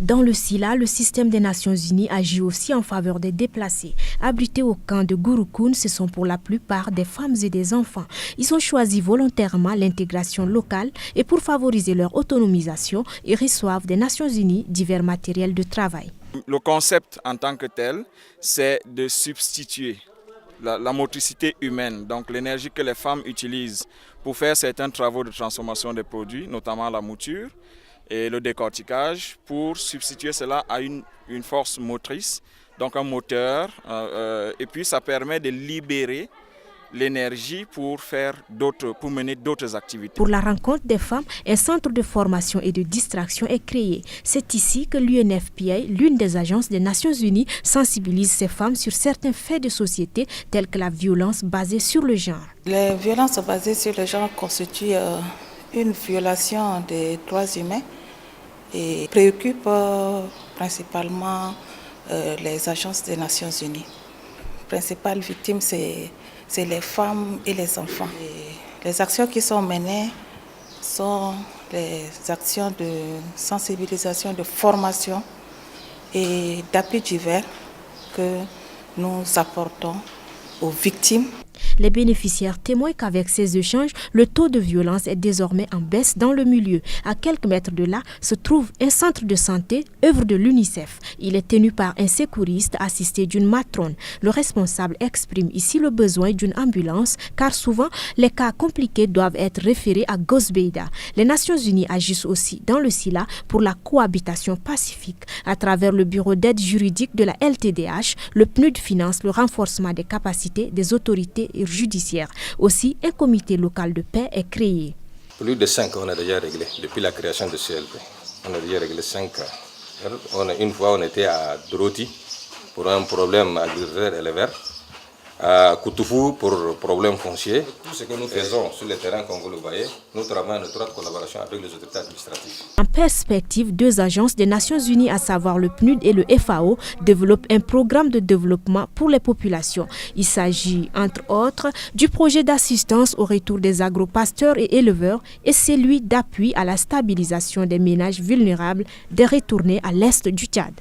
Dans le Sila, le système des Nations Unies agit aussi en faveur des déplacés. Abrités au camp de Gouroukoun, ce sont pour la plupart des femmes et des enfants. Ils ont choisi volontairement l'intégration locale et pour favoriser leur autonomisation, ils reçoivent des Nations Unies divers matériels de travail. Le concept en tant que tel, c'est de substituer la motricité humaine, donc l'énergie que les femmes utilisent pour faire certains travaux de transformation des produits, notamment la mouture et le décortiquage, pour substituer cela à une force motrice, donc un moteur, et puis ça permet de libérer l'énergie pour mener d'autres activités. Pour la rencontre des femmes, un centre de formation et de distraction est créé. C'est ici que l'UNFPA, l'une des agences des Nations Unies, sensibilise ces femmes sur certains faits de société tels que la violence basée sur le genre. Les violences basées sur le genre constituent une violation des droits humains et préoccupent principalement les agences des Nations Unies. Les principales victimes, c'est les femmes et les enfants. Et les actions qui sont menées sont les actions de sensibilisation, de formation et d'appui divers que nous apportons aux victimes. Les bénéficiaires témoignent qu'avec ces échanges, le taux de violence est désormais en baisse dans le milieu. À quelques mètres de là se trouve un centre de santé, œuvre de l'UNICEF. Il est tenu par un secouriste assisté d'une matrone. Le responsable exprime ici le besoin d'une ambulance car souvent les cas compliqués doivent être référés à Gosbeida. Les Nations Unies agissent aussi dans le Sila pour la cohabitation pacifique. À travers le bureau d'aide juridique de la LTDH, le PNUD finance le renforcement des capacités des autorités judiciaire. Aussi, un comité local de paix est créé. Plus de 5 on a déjà réglé depuis la création de CLP. On a déjà réglé 5 cas. Une fois, on était à Droti pour un problème agriculteur-éleveur, à Koutoufou pour problème foncier. Tout ce que nous faisons sur le terrain, comme vous le voyez, nous travaillons en étroite collaboration avec les autorités administratives. En perspective, deux agences des Nations Unies, à savoir le PNUD et le FAO, développent un programme de développement pour les populations. Il s'agit, entre autres, du projet d'assistance au retour des agropasteurs et éleveurs et celui d'appui à la stabilisation des ménages vulnérables des retournés à l'est du Tchad.